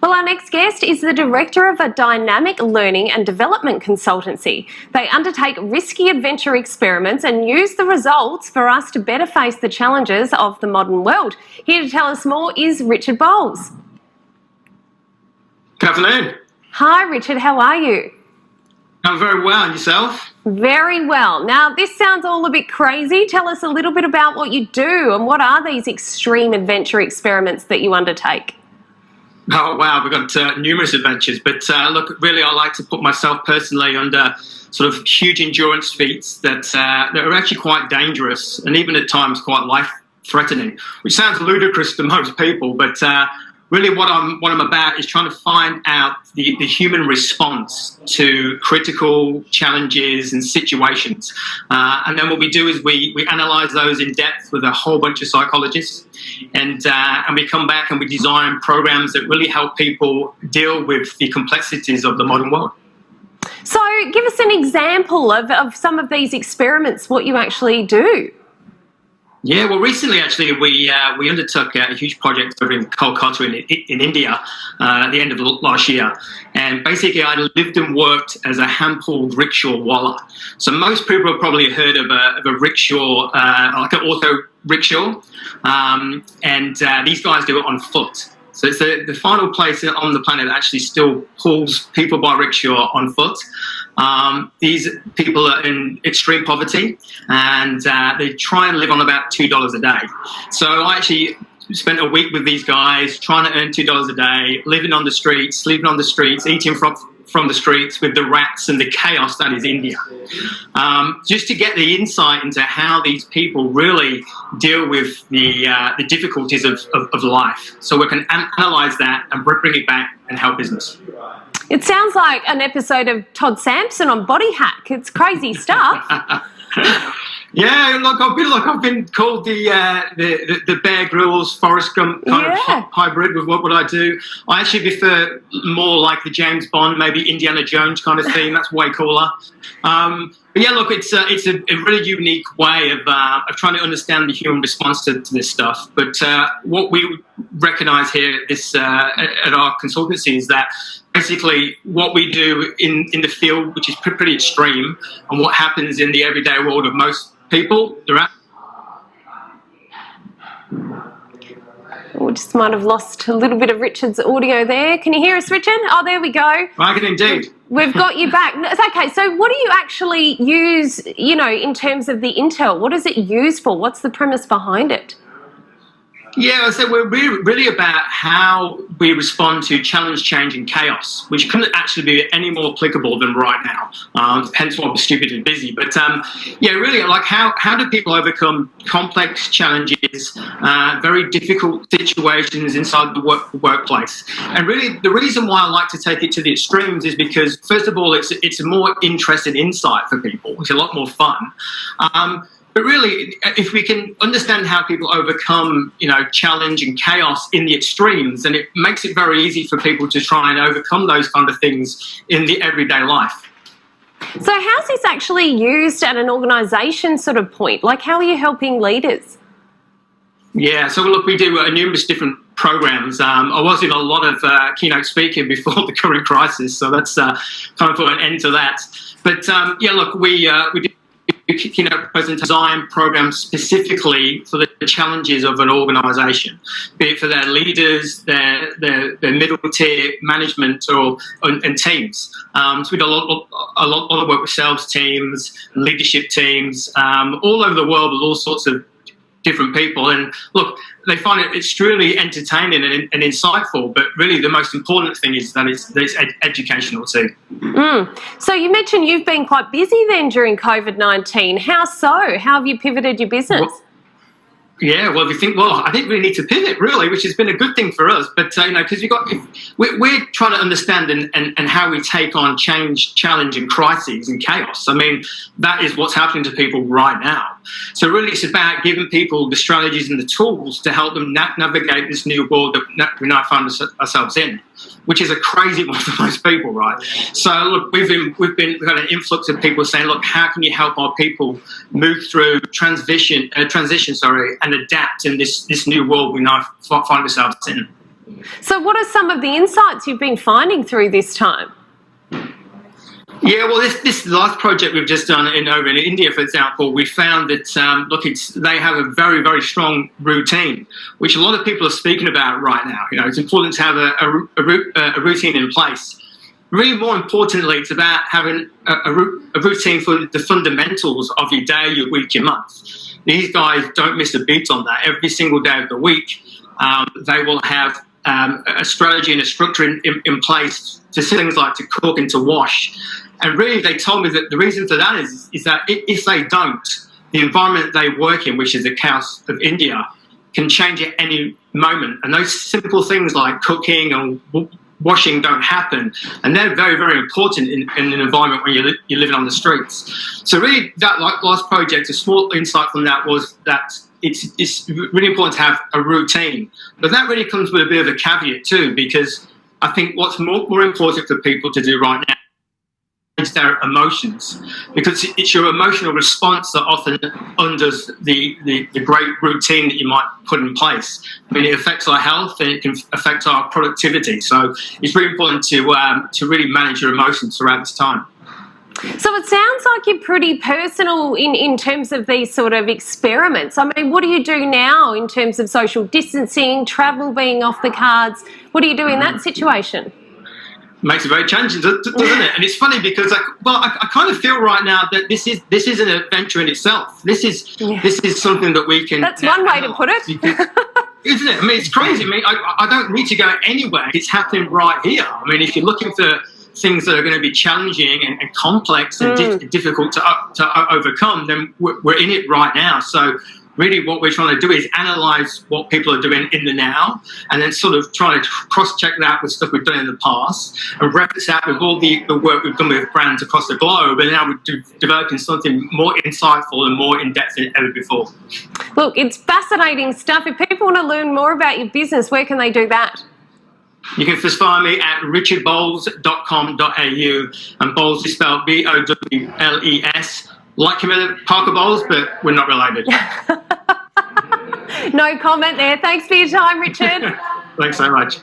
Well, our next guest is the director of a dynamic learning and development consultancy. They undertake risky adventure experiments and use the results for us to better face the challenges of the modern world. Here to tell us more is Richard Bowles. Good afternoon. Hi, Richard. How are you? I'm very well. And yourself? Very well. Now, this sounds all a bit crazy. Tell us a little bit about what you do and what are these extreme adventure experiments that you undertake? Oh, wow. We've got numerous adventures. But look, really, I like to put myself personally under sort of huge endurance feats that are actually quite dangerous and even at times quite life-threatening, which sounds ludicrous to most people, but really what I'm about is trying to find out the human response to critical challenges and situations. And then what we do is we analyse those in depth with a whole bunch of psychologists, and we come back and we design programs that really help people deal with the complexities of the modern world. So give us an example of some of these experiments, what you actually do. Yeah, well, recently, actually, we undertook a huge project over in Kolkata in India at the end of last year. And basically, I lived and worked as a hand-pulled rickshaw waller. So most people have probably heard of a rickshaw, like an auto rickshaw. And these guys do it on foot. So it's the final place on the planet that actually still pulls people by rickshaw on foot. These people are in extreme poverty, and they try and live on about $2 a day. So I actually spent a week with these guys trying to earn $2 a day, living on the streets, sleeping on the streets, eating from the streets with the rats and the chaos that is India. Just to get the insight into how these people really deal with the difficulties of life. So we can analyse that and bring it back and help business. It sounds like an episode of Todd Sampson on Body Hack. It's crazy stuff. Yeah, look, I've been called the Bear Grylls, Forrest Gump kind of hybrid with what I do. I actually prefer more like the James Bond, maybe Indiana Jones kind of theme. That's way cooler. But yeah, look, it's a really unique way of trying to understand the human response to this stuff. But what we recognise here at our consultancy is that basically what we do in the field, which is pretty extreme, and what happens in the everyday world of most people, We just might have lost a little bit of Richard's audio there. Can you hear us, Richard? Oh, there we go. I can indeed. We've got you back. Okay, so what do you actually use, in terms of the intel? What is it used for? What's the premise behind it? Yeah, so we're really about how we respond to challenge, change and chaos, which couldn't actually be any more applicable than right now, hence why we're stupidly busy. But yeah, really, like how do people overcome complex challenges, very difficult situations inside the workplace? And really, the reason why I like to take it to the extremes is because, first of all, it's a more interesting insight for people. It's a lot more fun. But really, if we can understand how people overcome, challenge and chaos in the extremes, then it makes it very easy for people to try and overcome those kind of things in the everyday life. So how's this actually used at an organisation sort of point? Like, how are you helping leaders? Yeah, so look, we do numerous different programs. I was in a lot of keynote speaking before the current crisis, so that's kind of put an end to that. But yeah, look, we do present design programs specifically for the challenges of an organisation, be it for their leaders, their middle tier management and teams. So we do a lot of work with sales teams, leadership teams, all over the world with all sorts of different people. And look, they find it extremely entertaining and insightful, but really the most important thing is that it's educational too. So you mentioned you've been quite busy then during COVID-19. How so? How have you pivoted your business? Yeah, well, if you think, I think we need to pivot, really, which has been a good thing for us. But, because we're trying to understand and how we take on change, challenge and crises and chaos. I mean, that is what's happening to people right now. So really it's about giving people the strategies and the tools to help them navigate this new world that we now find ourselves in, which is a crazy one for most people, right? So look, we've got an influx of people saying, look, how can you help our people move through transition, and adapt in this new world we now find ourselves in? So what are some of the insights you've been finding through this time? Yeah, well, this last project we've just done over in India, for example, we found that they have a very, very strong routine, which a lot of people are speaking about right now. You know, it's important to have a routine in place. Really, more importantly, it's about having a routine for the fundamentals of your day, your week, your month. These guys don't miss a beat on that. Every single day of the week, they will have a strategy and a structure in place for things like to cook and to wash. And really, they told me that the reason for that is that if they don't, the environment they work in, which is the chaos of India, can change at any moment. And those simple things like cooking and washing don't happen. And they're very, very important in an environment when you're living on the streets. So really, that last project, a small insight from that was that it's really important to have a routine. But that really comes with a bit of a caveat too, because I think what's more important for people to do right now is their emotions, because it's your emotional response that often undoes the great routine that you might put in place. I mean, it affects our health and it can affect our productivity. So it's really important to really manage your emotions throughout this time. So it sounds like you're pretty personal in terms of these sort of experiments. I mean, what do you do now in terms of social distancing, travel being off the cards? What do you do in that situation? Makes it very challenging, doesn't it? And it's funny because I kind of feel right now that this is an adventure in itself. This is something that we can. That's one way to put it. Because, isn't it? I mean, it's crazy. I mean, I don't need to go anywhere. It's happening right here. I mean, if you're looking for things that are going to be challenging and complex and difficult to overcome, then we're in it right now. So really what we're trying to do is analyze what people are doing in the now and then sort of try to cross-check that with stuff we've done in the past and reference that with all the work we've done with brands across the globe, and now we're developing something more insightful and more in-depth than ever before. Look, it's fascinating stuff. If people want to learn more about your business, where can they do that? You can first find me at richardbowles.com.au, and Bowles is spelled Bowles, like Camilla Parker Bowles, but we're not related. No comment there. Thanks for your time, Richard. Thanks so much.